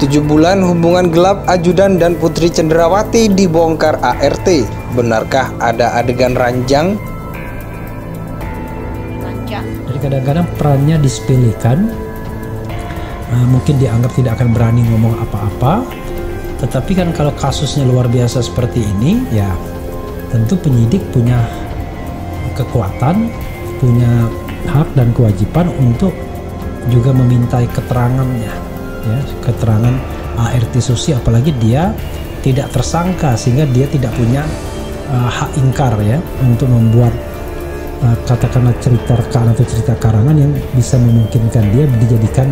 7 bulan hubungan gelap ajudan dan Putri Cenderawati dibongkar ART. Benarkah ada adegan ranjang? Jadi kadang-kadang perannya disepelekan, mungkin dianggap tidak akan berani ngomong apa-apa. Tetapi kan kalau kasusnya luar biasa seperti ini, ya tentu penyidik punya kekuatan, punya hak dan kewajiban untuk juga memintai keterangannya, ya, keterangan ART Susi, apalagi dia tidak tersangka sehingga dia tidak punya hak ingkar, ya, untuk membuat katakanlah cerita rekaan atau cerita karangan yang bisa memungkinkan dia dijadikan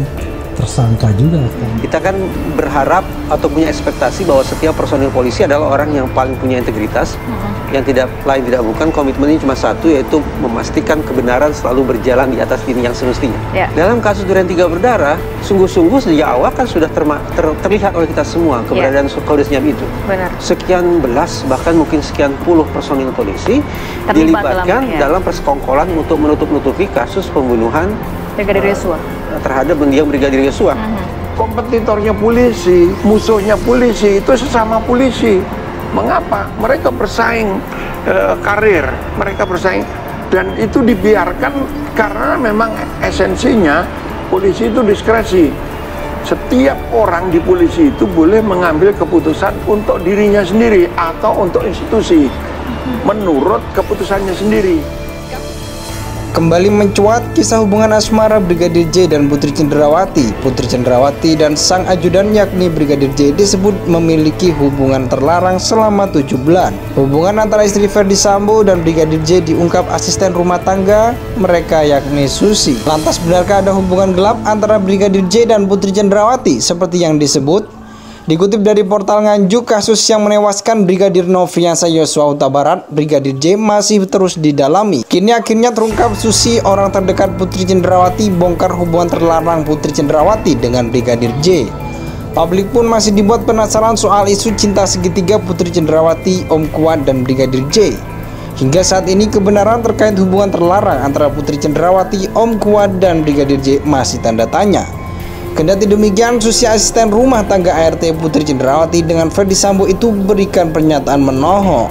tersangka juga. Kita kan berharap atau punya ekspektasi bahwa setiap personil polisi adalah orang yang paling punya integritas, yang tidak bukan komitmennya cuma satu, yaitu memastikan kebenaran selalu berjalan di atas ini yang semestinya. Dalam kasus Duren 3 berdarah, sungguh-sungguh sejak awal kan sudah terlihat oleh kita semua keberadaan kode senyap itu. Sekian belas, bahkan mungkin sekian puluh personil polisi dilibatkan dalam persekongkolan untuk menutup-nutupi kasus pembunuhan Brigadir Yosua terhadap mendiang Brigadir Yosua. Kompetitornya polisi, musuhnya polisi, itu sesama polisi. Mengapa? Mereka bersaing karir, mereka bersaing, dan itu dibiarkan karena memang esensinya polisi itu diskresi. Setiap orang di polisi itu boleh mengambil keputusan untuk dirinya sendiri atau untuk institusi menurut keputusannya sendiri. Kembali mencuat kisah hubungan asmara Brigadir J dan Putri Cenderawati. Putri Cenderawati dan sang ajudan yakni Brigadir J disebut memiliki hubungan terlarang selama 7 bulan. Hubungan antara istri Ferdy Sambo dan Brigadir J diungkap asisten rumah tangga mereka yakni Susi. Lantas benarkah ada hubungan gelap antara Brigadir J dan Putri Cenderawati seperti yang disebut? Dikutip dari portal Nganjuk, kasus yang menewaskan Brigadir Nofriansah Yosua Huta Barat, Brigadir J masih terus didalami. Kini akhirnya terungkap Susi, orang terdekat Putri Cenderawati, bongkar hubungan terlarang Putri Cenderawati dengan Brigadir J. Publik pun masih dibuat penasaran soal isu cinta segitiga Putri Cenderawati, Om Kuat, dan Brigadir J. Hingga saat ini kebenaran terkait hubungan terlarang antara Putri Cenderawati, Om Kuat, dan Brigadir J masih tanda tanya. Kendati demikian, Susi asisten rumah tangga ART Putri Cenderawati dengan Ferdy Sambo itu berikan pernyataan menohok.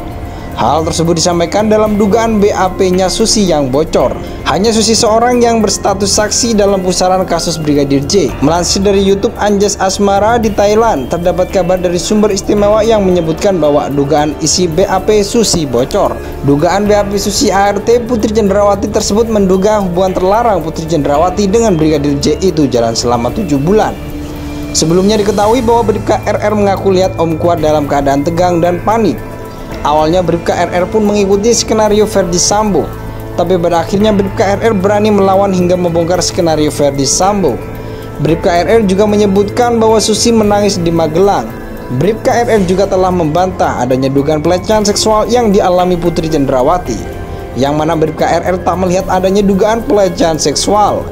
Hal tersebut disampaikan dalam dugaan BAP-nya Susi yang bocor. Hanya Susi seorang yang berstatus saksi dalam pusaran kasus Brigadir J. Melansir dari YouTube Anjas Asmara di Thailand, terdapat kabar dari sumber istimewa yang menyebutkan bahwa dugaan isi BAP Susi bocor. Dugaan BAP Susi ART Putri Cenderawati tersebut menduga hubungan terlarang Putri Cenderawati dengan Brigadir J itu jalan selama 7 bulan. Sebelumnya diketahui bahwa Bribka RR mengaku lihat Om Kuat dalam keadaan tegang dan panik. Awalnya Bribka RR pun mengikuti skenario Ferdy Sambo, tapi pada akhirnya Bribka RR berani melawan hingga membongkar skenario Ferdy Sambo. Bribka RR juga menyebutkan bahwa Susi menangis di Magelang. Bribka RR juga telah membantah adanya dugaan pelecehan seksual yang dialami Putri Cenderawati, yang mana Bribka RR tak melihat adanya dugaan pelecehan seksual.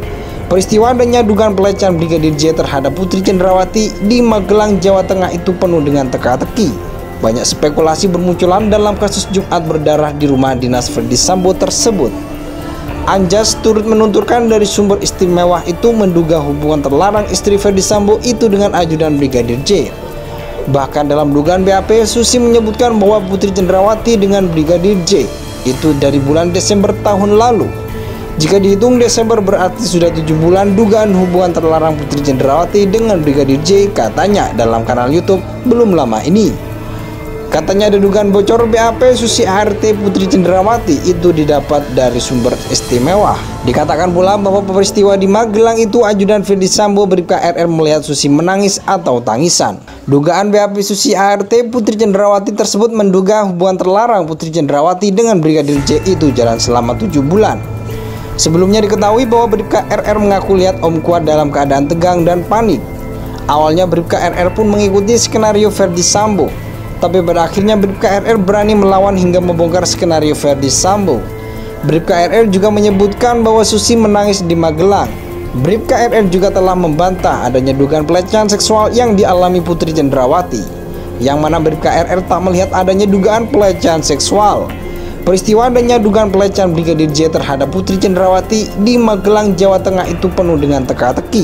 Peristiwa adanya dugaan pelecehan Brigadir J terhadap Putri Cenderawati di Magelang, Jawa Tengah itu penuh dengan teka-teki. Banyak spekulasi bermunculan dalam kasus Jumat berdarah di rumah dinas Ferdy Sambo tersebut. Anjas turut menunturkan dari sumber istimewa itu menduga hubungan terlarang istri Ferdy Sambo itu dengan ajudan Brigadir J. Bahkan dalam dugaan BAP, Susi menyebutkan bahwa Putri Cenderawati dengan Brigadir J itu dari bulan Desember tahun lalu. Jika dihitung Desember berarti sudah 7 bulan dugaan hubungan terlarang Putri Cenderawati dengan Brigadir J, katanya dalam kanal YouTube belum lama ini. Katanya ada dugaan bocor BAP Susi ART Putri Cenderawati itu didapat dari sumber istimewa. Dikatakan pula bahwa peristiwa di Magelang itu ajudan Ferdy Sambo Bribka RR melihat Susi menangis atau tangisan. Dugaan BAP Susi ART Putri Cenderawati tersebut menduga hubungan terlarang Putri Cenderawati dengan Brigadir J itu jalan selama 7 bulan. Sebelumnya diketahui bahwa Bribka RR mengaku lihat Om Kuat dalam keadaan tegang dan panik. Awalnya Bribka RR pun mengikuti skenario Ferdy Sambo, tapi pada akhirnya Bribka RR berani melawan hingga membongkar skenario Ferdy Sambo. Bribka RR juga menyebutkan bahwa Susi menangis di Magelang. Bribka RR juga telah membantah adanya dugaan pelecehan seksual yang dialami Putri Cenderawati, yang mana Bribka RR tak melihat adanya dugaan pelecehan seksual. Peristiwa adanya dugaan pelecehan Brigadir J terhadap Putri Cenderawati di Magelang, Jawa Tengah itu penuh dengan teka-teki.